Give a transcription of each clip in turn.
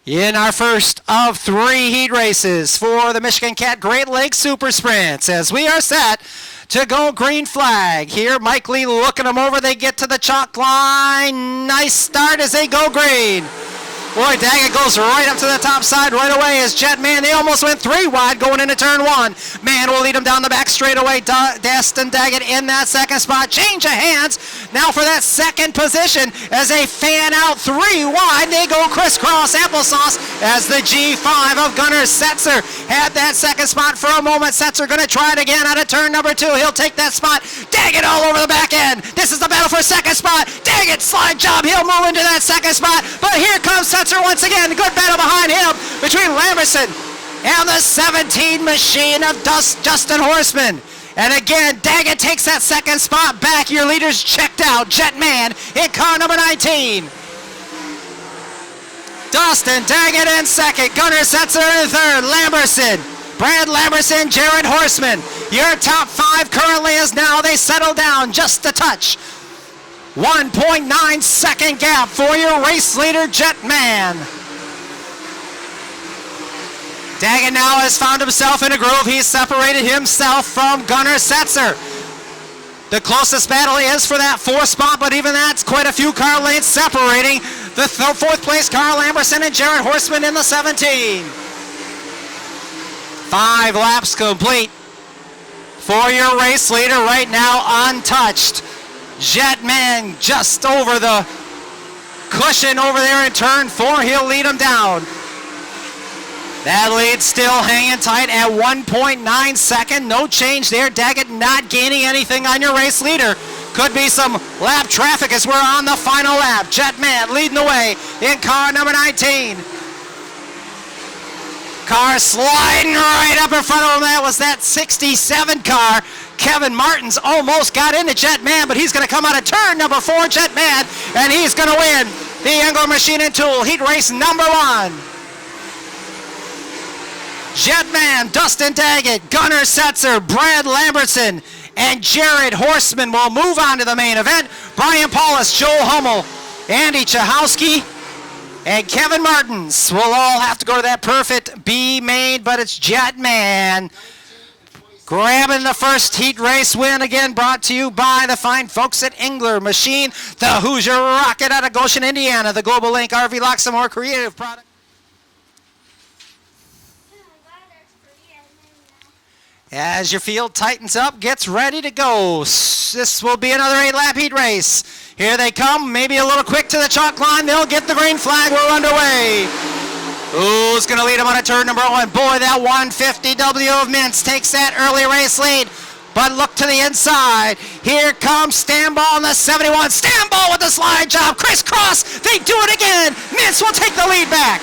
In our first of 3 heat races for the Michigan Cat Great Lakes Super Sprints, as we are set to go green flag. Here, Mike Lee looking them over. They get to the chalk line. Nice start as they go green. Boy, Daggett goes right up to the top side right away as Jetman. They almost went 3 wide going into turn 1. Man will lead them down the back straightaway. Destin Daggett in that second spot. Change of hands now for that second position as they fan out 3 wide. They go crisscross applesauce as the G5 of Gunnar Setzer had that second spot for a moment. Setzer going to try it again out of turn number 2. He'll take that spot. Daggett all over the back end. This is the battle for second spot. Daggett slide job. He'll move into that second spot. But here comes Setzer once again. Good battle behind him between Lamberson and the 17 machine of Justin Horseman. And again, Daggett takes that second spot back. Your leader's checked out. Jetman in car number 19. Dustin Daggett in second. Gunnar Setzer in third. Lamberson, Brad Lamberson, Jared Horseman. Your top 5 currently is now they settle down just a touch. 1.9 second gap for your race leader, Jetman. Daggett now has found himself in a groove. He's separated himself from Gunnar Setzer. The closest battle is for that 4th spot, but even that's quite a few car lanes separating the 4th place car, Lamberson and Jared Horseman in the 17. 5 laps complete for your race leader right now, untouched. Jetman just over the cushion over there in turn 4. He'll lead him down. That lead still hanging tight at 1.9 second. No change there. Daggett not gaining anything on your race leader. Could be some lap traffic as we're on the final lap. Jetman leading the way in car number 19. Car sliding right up in front of him. That was that 67 car. Kevin Martins almost got into Jetman, but he's going to come out of turn number 4, Jetman, and he's going to win the Engel Machine and Tool Heat Race number 1. Jetman, Dustin Daggett, Gunnar Setzer, Brad Lamberson, and Jared Horseman will move on to the main event. Brian Paulus, Joel Hummel, Andy Chahowski, and Kevin Martins will all have to go to that perfect B main, but it's Jetman grabbing the first heat race win, again brought to you by the fine folks at Engler Machine, the Hoosier Rocket out of Goshen, Indiana, the Global Link RV Lock, some more creative product. As your field tightens up, gets ready to go. This will be another 8-lap heat race. Here they come, maybe a little quick to the chalk line. They'll get the green flag. We're underway. Who's going to lead him on a turn number 1? Boy, that 150W of Mintz takes that early race lead. But look to the inside. Here comes Stamball in the 71. Stamball with the slide job. Crisscross. They do it again. Mintz will take the lead back.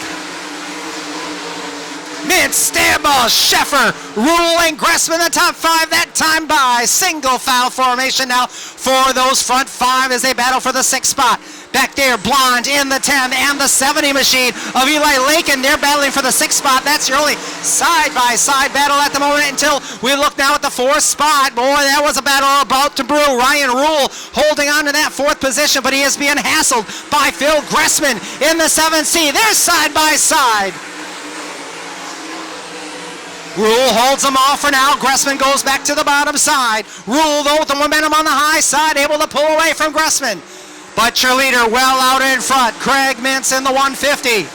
Mintz, Stamball, Sheffer, Rule, and Gressman, the top 5 that time by. Single foul formation now for those front 5 as they battle for the 6th spot. Back there, Blonde in the 10 and the 70 machine of Eli Lakin. They're battling for the 6th spot. That's your only side-by-side battle at the moment until we look now at the 4th spot. Boy, that was a battle about to brew. Ryan Rule holding on to that 4th position, but he is being hassled by Phil Gressman in the 7C. They're side-by-side. Rule holds them off for now. Gressman goes back to the bottom side. Rule, though, with the momentum on the high side, able to pull away from Gressman. But your leader well out in front. Craig Mintz in the 150.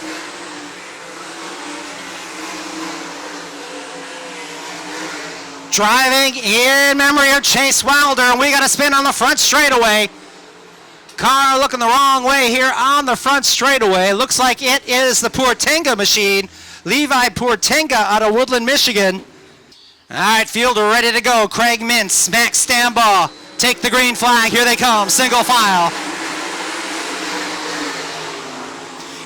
Driving in memory of Chase Wilder, and we got a spin on the front straightaway. Car looking the wrong way here on the front straightaway. Looks like it is the Portinga machine. Levi Portinga out of Woodland, Michigan. All right, fielder ready to go. Craig Mintz, Max Stamball, take the green flag. Here they come, single file.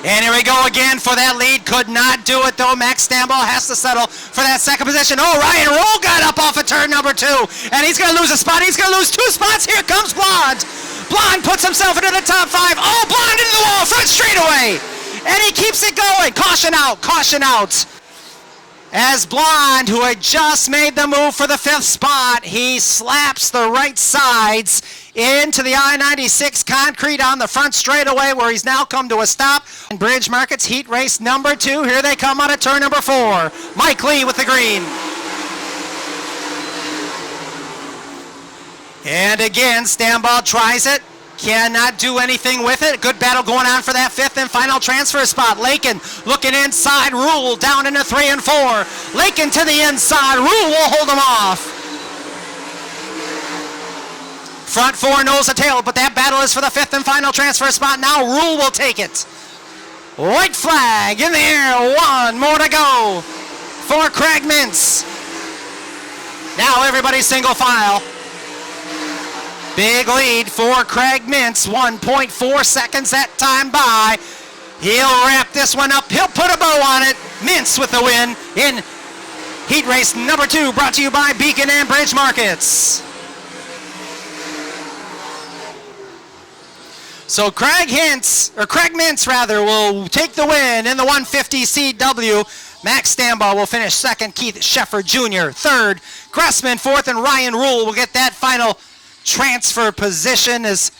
And here we go again for that lead. Could not do it, though. Max Stamball has to settle for that second position. Oh, Ryan Roll got up off of turn number 2. And he's going to lose a spot. He's going to lose 2 spots. Here comes Blonde. Blonde puts himself into the top 5. Oh, Blonde into the wall, front straightaway. And he keeps it going. Caution out, caution out. As Blonde, who had just made the move for the 5th spot, he slaps the right sides into the I-96 concrete on the front straightaway, where he's now come to a stop. In Bridge Markets heat race number 2, here they come out of turn number 4. Mike Lee with the green. And again, Stamball tries it. Cannot do anything with it. Good battle going on for that 5th and final transfer spot. Lakin looking inside. Rule down into 3 and 4. Lakin to the inside. Rule will hold him off. Front 4 nose to tail, but that battle is for the 5th and final transfer spot. Now Rule will take it. White flag in the air. 1 more to go for Craig Mintz. Now everybody single file. Big lead for Craig Mintz, 1.4 seconds that time by. He'll wrap this one up. He'll put a bow on it. Mintz with the win in heat race number 2, brought to you by Beacon and Bridge Markets. So Craig Mintz will take the win in the 150 CW. Max Stamball will finish 2nd. Keith Sheffer Jr. 3rd. Gressman 4th, and Ryan Rule will get that final transfer position. Is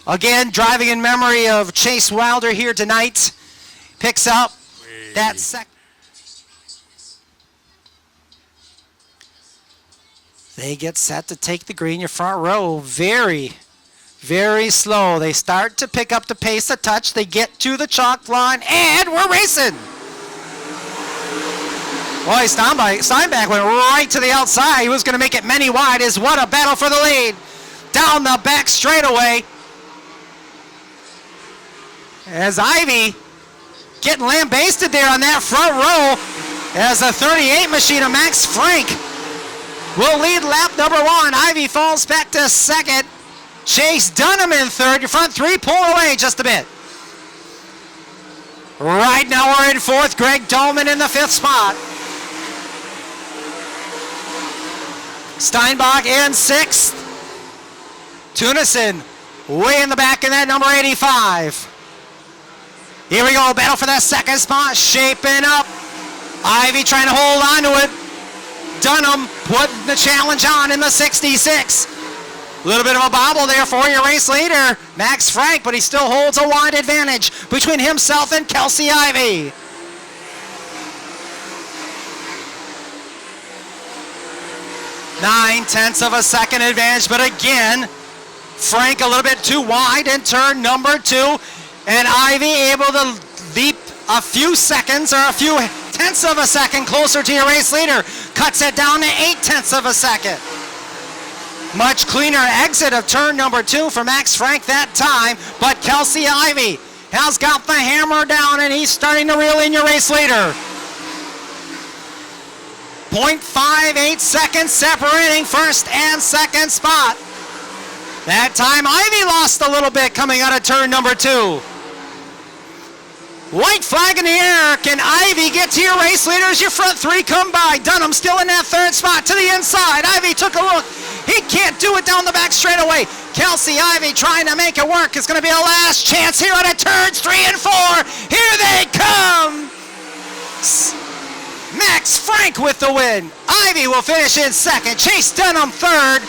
again driving in memory of Chase Wilder here tonight. Picks up that second. They get set to take the green. Your front row very, very slow. They start to pick up the pace a touch. They get to the chalk line, and we're racing. Boy, Steinbach went right to the outside. He was going to make it many wide. What a battle for the lead. Down the back straightaway. As Ivy getting lambasted there on that front row. As a 38 machine of Max Frank will lead lap number 1. Ivy falls back to 2nd. Chase Dunham in 3rd. Your front 3 pull away just a bit. Right now we're in 4th. Greg Dolman in the 5th spot. Steinbach in 6th. Tunison way in the back in that number 85. Here we go, battle for that 2nd spot, shaping up. Ivy trying to hold on to it. Dunham putting the challenge on in the 66. A little bit of a bobble there for your race leader, Max Frank, but he still holds a wide advantage between himself and Kelsey Ivy. Nine-tenths of a second advantage, but again, Frank a little bit too wide in turn number 2, and Ivy able to leap a few seconds or a few tenths of a second closer to your race leader. Cuts it down to 8/10 of a second. Much cleaner exit of turn number 2 for Max Frank that time, but Kelsey Ivy has got the hammer down, and he's starting to reel in your race leader. 0.58 seconds separating 1st and 2nd spot. That time Ivy lost a little bit coming out of turn number 2. White flag in the air. Can Ivy get to your race leader as your front 3 come by? Dunham still in that 3rd spot to the inside. Ivy took a look. He can't do it down the back straightaway. Kelsey Ivy trying to make it work. It's going to be a last chance here on turns 3 and 4. Here they come. Max Frank with the win. Ivy will finish in 2nd. Chase Dunham 3rd.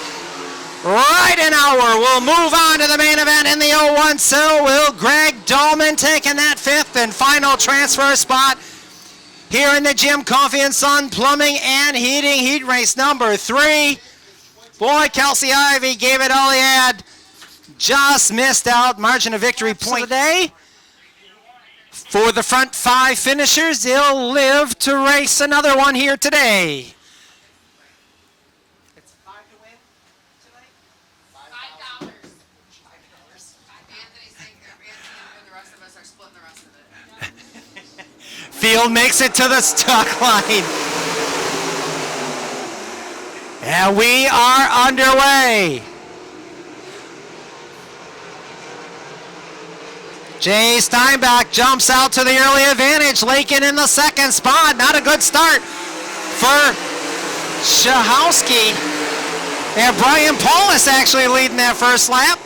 Right an hour. We'll move on to the main event in the 01. So will Greg Dolman taking that 5th and final transfer spot here in the Jim Coffee and Son Plumbing and Heating heat race number 3. Boy, Kelsey Ivy gave it all he had. Just missed out. Margin of victory point today. For the front 5 finishers, they'll live to race another one here today. It's 5 to win tonight? $5. Anthony's saying the rest of us are splitting the rest of it. Field makes it to the stock line. And we are underway. Jay Steinbach jumps out to the early advantage. Lakin in the 2nd spot. Not a good start for Shahowski. And Brian Paulus actually leading that 1st lap.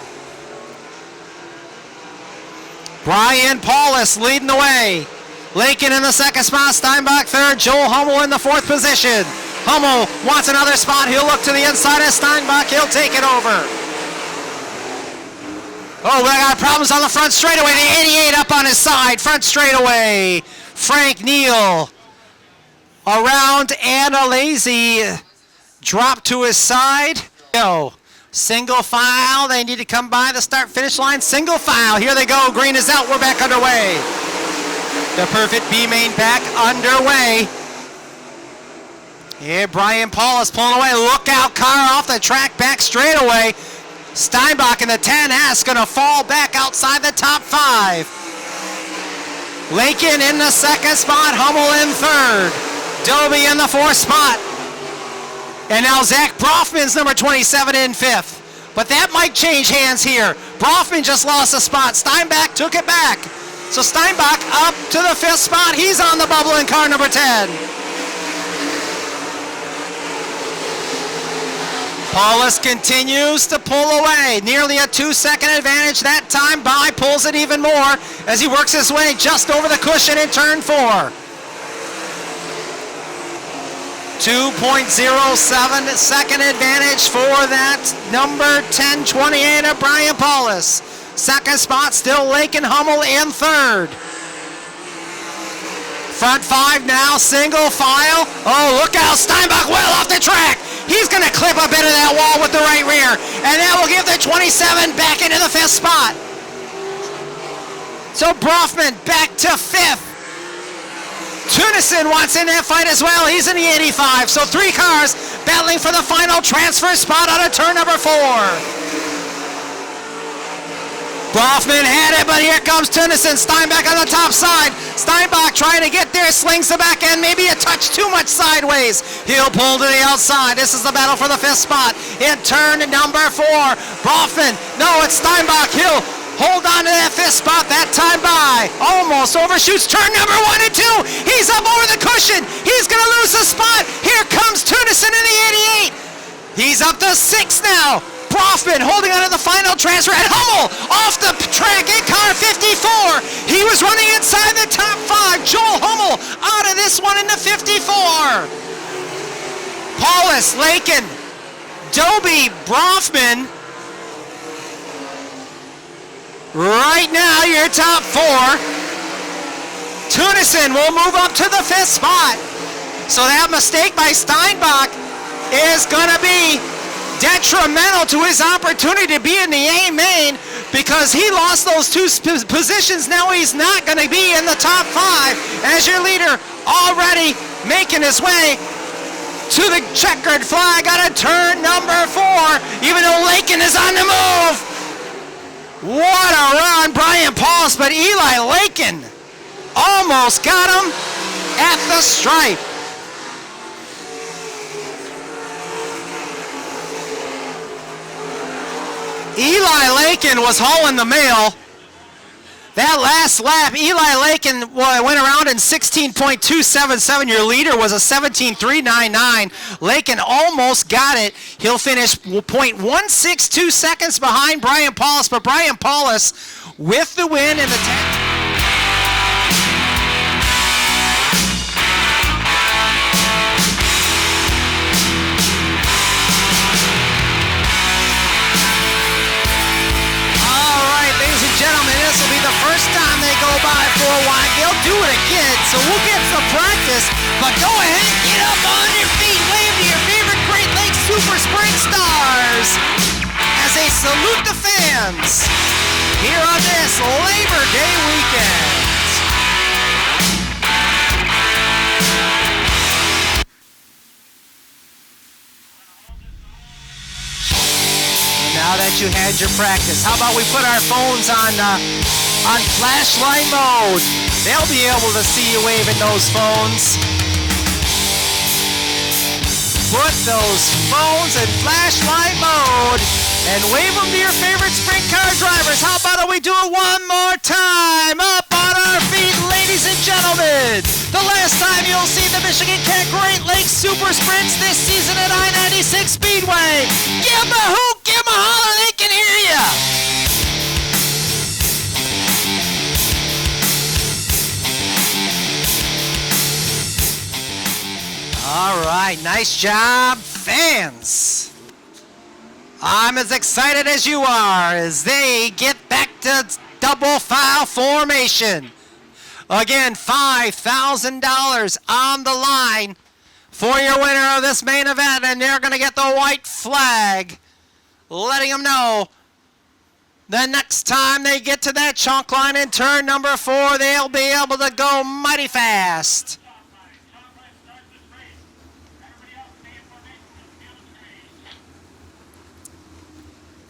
Brian Paulus leading the way. Lincoln in the second spot, Steinbach third, Joel Hummel in the fourth position. Hummel wants another spot. He'll look to the inside of Steinbach. He'll take it over. Oh, we got problems on the front straightaway. The 88 up on his side. Front straightaway. Frank Neal around and a lazy drop to his side. Single file. They need to come by the start-finish line. Single file. Here they go. Green is out. We're back underway. The perfect B-main back underway. Here, Brian Paulus pulling away. Look out, car off the track, back straightaway. Steinbach in the 10S going to fall back outside the top 5. Lincoln in the second spot, Hummel in third. Doby in the fourth spot. And now Zach Brofman's number 27 in fifth. But that might change hands here. Brofman just lost a spot. Steinbach took it back. So Steinbach up to the fifth spot. He's on the bubble in car number 10. Paulus continues to pull away. Nearly a 2-second advantage that time by. Pulls it even more as he works his way just over the cushion in turn 4. 2.07 second advantage for that number 1028 of Brian Paulus. Second spot still Lincoln, Hummel in third. Front 5 now, single file. Oh, look out, Steinbach well off the track. He's going to clip a bit of that wall with the right rear, and that will give the 27 back into the 5th spot. So Brofman back to 5th. Tunison wants in that fight as well. He's in the 85. So 3 cars battling for the final transfer spot out of turn number 4. Brofman had it, but here comes Tunison. Steinbach on the top side. Steinbach trying to get there, slings the back end, maybe a touch too much sideways. He'll pull to the outside. This is the battle for the 5th spot in turn number 4. Brofman, no, it's Steinbach. He'll hold on to that 5th spot that time by. Almost overshoots turn number 1 and 2. He's up over the cushion. He's going to lose a spot. Here comes Tunison in the 88. He's up to 6 now. Brofman holding on to the final transfer, and Hummel off the track in car 54. He was running inside the top 5. Joel Hummel out of this one in the 54. Paulus, Lincoln, Doby, Brofman. Right now, your top 4. Tunison will move up to the 5th spot. So that mistake by Steinbach is going to be detrimental to his opportunity to be in the A main because he lost those 2 positions. Now he's not going to be in the top 5 as your leader already making his way to the checkered flag out of turn number 4, even though Lincoln is on the move. What a run, Brian Paulus, but Eli Lincoln almost got him at the stripe. Eli Lincoln was hauling the mail. That last lap, Eli Lincoln went around in 16.277. Your leader was a 17.399. Lincoln almost got it. He'll finish 0.162 seconds behind Brian Paulus, but Brian Paulus with the win in the 10th. Gentlemen, this will be the first time they go by 4 wide. They'll do it again, so we'll get some practice. But go ahead, get up on your feet, wave to your favorite Great Lakes Super Sprint stars as they salute the fans here on this Labor Day weekend. Now that you had your practice, how about we put our phones on flashlight mode? They'll be able to see you waving those phones. Put those phones in flashlight mode and wave them to your favorite sprint car drivers. How about we do it one more time? Up on our feet, ladies and gentlemen. The last time you'll see the Michigan Cat Great Lakes Super Sprints this season at I-96 Speedway. Give them a hoot, give them a holler, they can hear ya. right, nice job, fans. I'm as excited as you are as they get back to double file formation. Again, $5,000 on the line for your winner of this main event, and they're going to get the white flag, letting them know the next time they get to that chalk line in turn number 4, they'll be able to go mighty fast.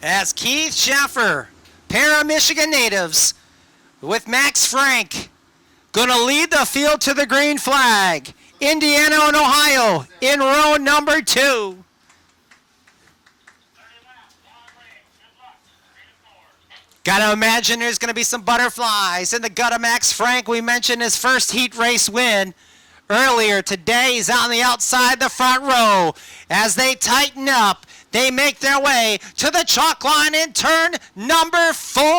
As Keith Schaffer, pair of Michigan natives, with Max Frank, going to lead the field to the green flag. Indiana and Ohio in row number 2. Gotta imagine there's going to be some butterflies in the gut of Max Frank. We mentioned his first heat race win earlier. Today he's on the outside the front row. As they tighten up, they make their way to the chalk line in turn number 4.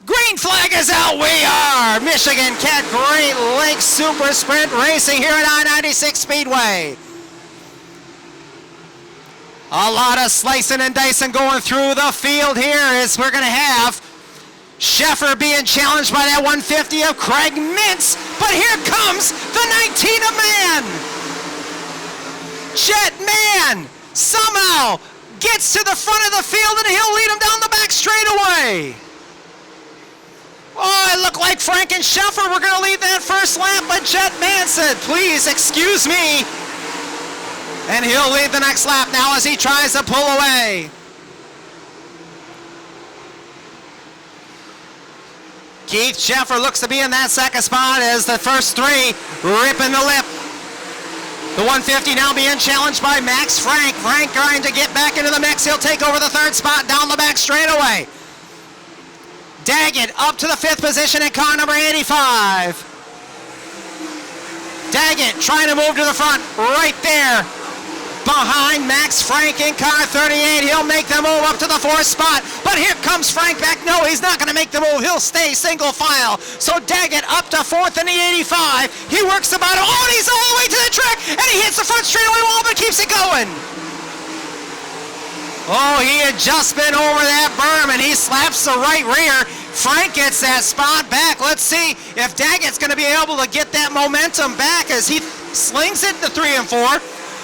Green flag is out. We are Michigan Cat Great Lakes Super Sprint racing here at I-96 Speedway. A lot of slicing and dicing going through the field here as we're going to have Scheffer being challenged by that 150 of Craig Mintz. But here comes the 19 of Man. Jet Man somehow gets to the front of the field and he'll lead him down the back straightaway. Oh, it looked like Frank and Scheffer were going to lead that first lap, but Jet Man said, please excuse me. And he'll lead the next lap now as he tries to pull away. Keith Scheffer looks to be in that second spot as the first 3 ripping the lip. The 150 now being challenged by Max Frank. Frank trying to get back into the mix. He'll take over the 3rd spot down the back straightaway. Daggett up to the 5th position in car number 85. Daggett trying to move to the front right there behind Max Frank in car 38. He'll make the move up to the 4th spot, but here comes Frank back. No, he's not going to make the move. He'll stay single file. So Daggett up to 4th in the 85. He works the bottom. Oh, and he's all the way to the track, and he hits the front straightaway wall, but keeps it going. Oh, he had just been over that berm, and he slaps the right rear. Frank gets that spot back. Let's see if Daggett's going to be able to get that momentum back as he slings it to 3 and 4.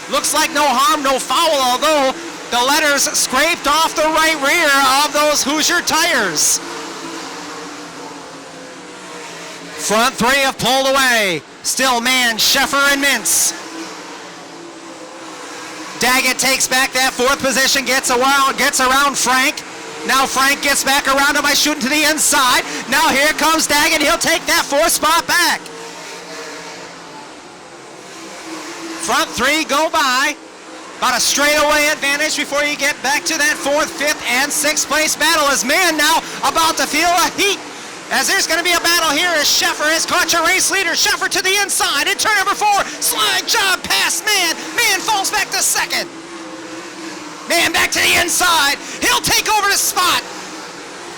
Looks like no harm, no foul, although the letters scraped off the right rear of those Hoosier tires. Front 3 have pulled away. Still Man, Scheffer, and Mintz. Daggett takes back that 4th position, gets around Frank. Now Frank gets back around him by shooting to the inside. Now here comes Daggett. He'll take that 4th spot back. Front 3 go by. About a straightaway advantage before you get back to that 4th, 5th, and 6th place battle. As Man now about to feel a heat. As there's going to be a battle here as Scheffer has caught your race leader. Scheffer to the inside in turn number 4. Slide job past Man. Man falls back to 2nd. Man back to the inside. He'll take over the spot.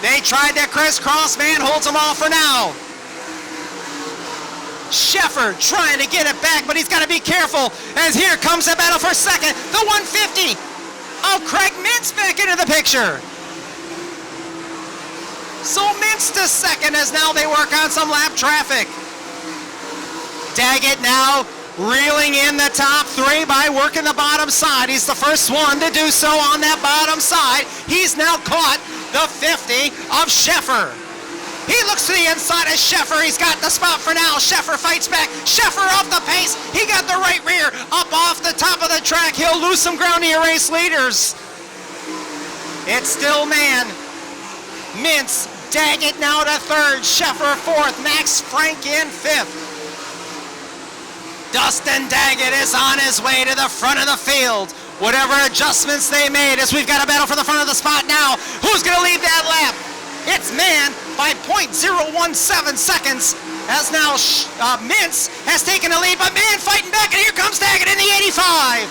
They tried that crisscross. Man holds them off for now. Scheffer trying to get it back, but he's got to be careful as here comes the battle for 2nd. The 150 of Craig Mintz back into the picture. So Mintz to 2nd as now they work on some lap traffic. Daggett now reeling in the top 3 by working the bottom side. He's the first one to do so on that bottom side. He's now caught the 50 of Scheffer. He looks to the inside of Scheffer. He's got the spot for now. Scheffer fights back. Scheffer off the pace. He got the right rear up off the top of the track. He'll lose some ground to your race leaders. It's still Man. Mintz, Daggett now to 3rd. Scheffer 4th. Max Frank in 5th. Dustin Daggett is on his way to the front of the field. Whatever adjustments they made as we've got a battle for the front of the spot now. Who's going to lead that lap? It's Man by 0.017 seconds as now Mintz has taken the lead, but Man fighting back, and here comes Daggett in the 85.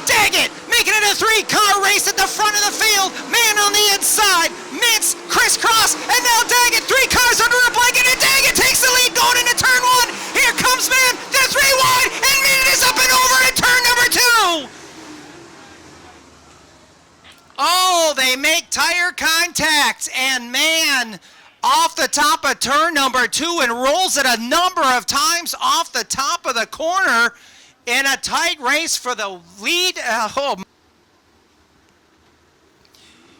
Daggett making it a 3-car race at the front of the field. Man on the inside. Mintz crisscross, and now Daggett 3 cars under a blanket, and Daggett takes the lead going into turn 1. Here comes Man. They're 3 wide, and Man is up and over the top of turn number 2 and rolls it a number of times off the top of the corner in a tight race for the lead.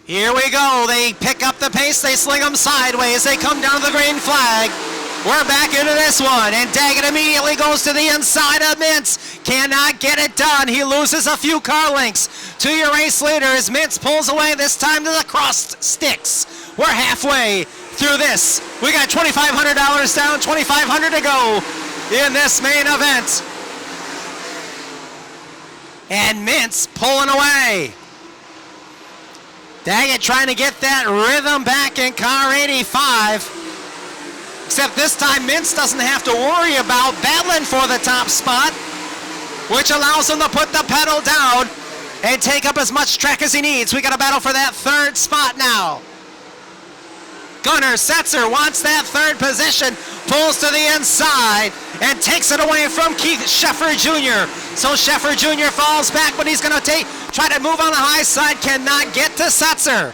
Here we go. They pick up the pace. They sling them sideways. They come down to the green flag. We're back into this one, and Daggett immediately goes to the inside of Mintz. Cannot get it done. He loses a few car lengths to your race leader as Mintz pulls away, this time to the crossed sticks. We're halfway through this. We got $2,500 down, $2,500 to go in this main event. And Mintz pulling away. Daggett trying to get that rhythm back in car 85. Except this time, Mintz doesn't have to worry about battling for the top spot, which allows him to put the pedal down and take up as much track as he needs. We got to battle for that third spot now. Gunnar Setzer wants that third position, pulls to the inside, and takes it away from Keith Sheffer Jr. So Sheffer Jr. falls back, but he's going to try to move on the high side, cannot get to Setzer.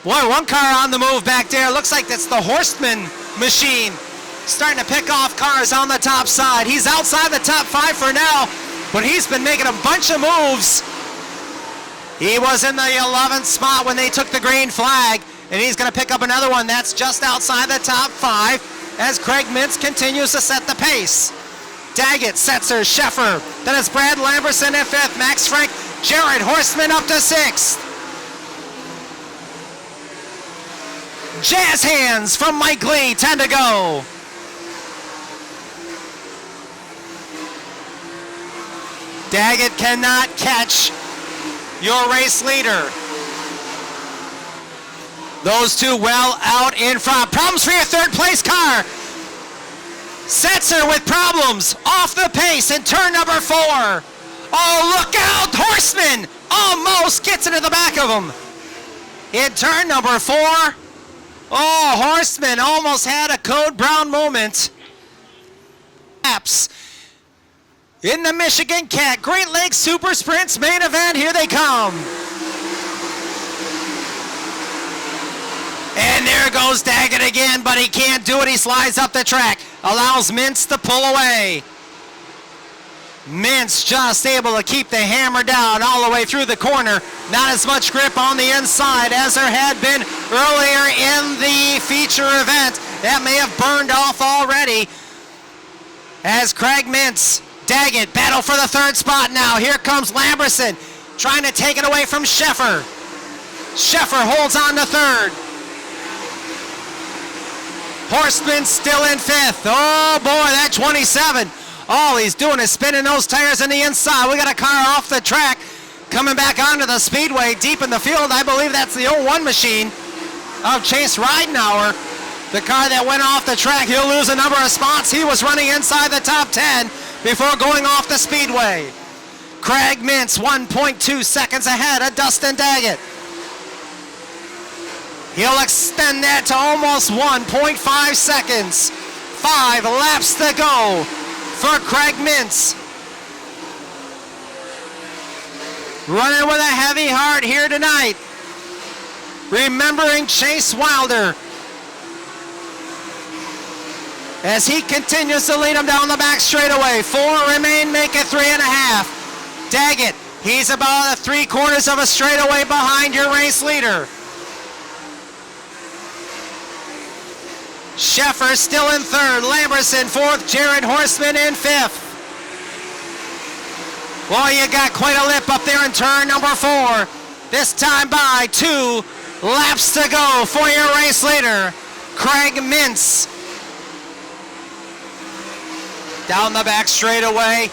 Boy, one car on the move back there. Looks like that's the Horstman machine. Starting to pick off cars on the top side. He's outside the top 5 for now, but he's been making a bunch of moves. He was in the 11th spot when they took the green flag, and he's going to pick up another one that's just outside the top 5 as Craig Mintz continues to set the pace. Daggett, Setzer, Sheffer. Then it's Brad Lamberson in 5th. Max Frank, Jared Horstman up to 6th. Jazz hands from Mike Lee, 10 to go. Daggett cannot catch your race leader. Those two well out in front. Problems for your third place car. Setzer with problems off the pace in turn number 4. Oh, look out! Horstman almost gets into the back of him. In turn number 4. Oh, Horstman almost had a Code Brown moment. Laps in the Michigan Cat Great Lakes Super Sprints main event. Here they come. And there goes Daggett again, but he can't do it. He slides up the track. Allows Mintz to pull away. Mintz just able to keep the hammer down all the way through the corner. Not as much grip on the inside as there had been earlier in the feature event. That may have burned off already. As Craig Mintz, Daggett battle for the third spot now. Here comes Lamberson trying to take it away from Sheffer. Sheffer holds on to third. Horstman still in 5th. Oh boy, that 27. All he's doing is spinning those tires on the inside. We got a car off the track coming back onto the Speedway deep in the field. I believe that's the 01 machine of Chase Ridenauer. The car that went off the track. He'll lose a number of spots. He was running inside the top 10 before going off the Speedway. Craig Mintz 1.2 seconds ahead of Dustin Daggett. He'll extend that to almost 1.5 seconds. 5 laps to go for Craig Mintz. Running with a heavy heart here tonight. Remembering Chase Wilder as he continues to lead him down the back straightaway. 4 remain, make it 3.5. Daggett, he's about 3/4 of a straightaway behind your race leader. Sheffer still in 3rd, Lamberson 4th, Jared Horstman in 5th. Well, you got quite a lip up there in turn number 4. This time by 2 laps to go for your race leader, Craig Mintz. Down the back straightaway,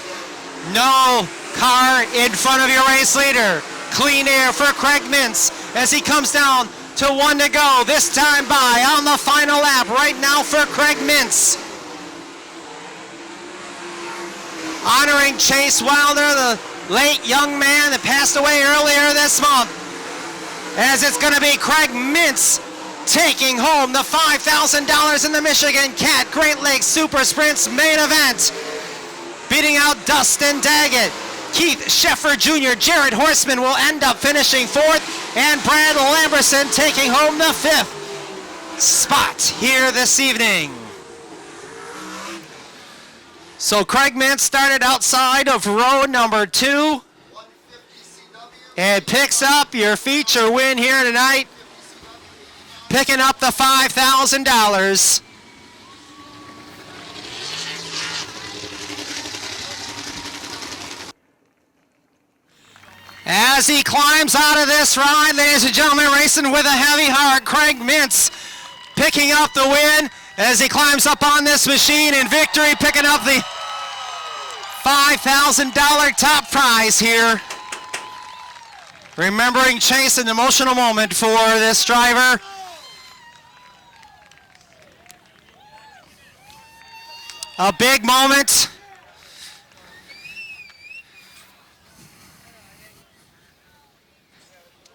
no car in front of your race leader. Clean air for Craig Mintz as he comes down to 1 to go. This time by on the final lap right now for Craig Mintz. Honoring Chase Wilder, the late young man that passed away earlier this month. As it's going to be Craig Mintz taking home the $5,000 in the Michigan Cat Great Lakes Super Sprints main event. Beating out Dustin Daggett. Keith Sheffer Jr., Jared Horstman will end up finishing 4th, and Brad Lamberson taking home the 5th spot here this evening. So Craig Mintz started outside of row number 2 and picks up your feature win here tonight, picking up the $5,000. As he climbs out of this ride, ladies and gentlemen, racing with a heavy heart, Craig Mintz picking up the win as he climbs up on this machine in victory, picking up the $5,000 top prize here. Remembering Chase, an emotional moment for this driver. A big moment.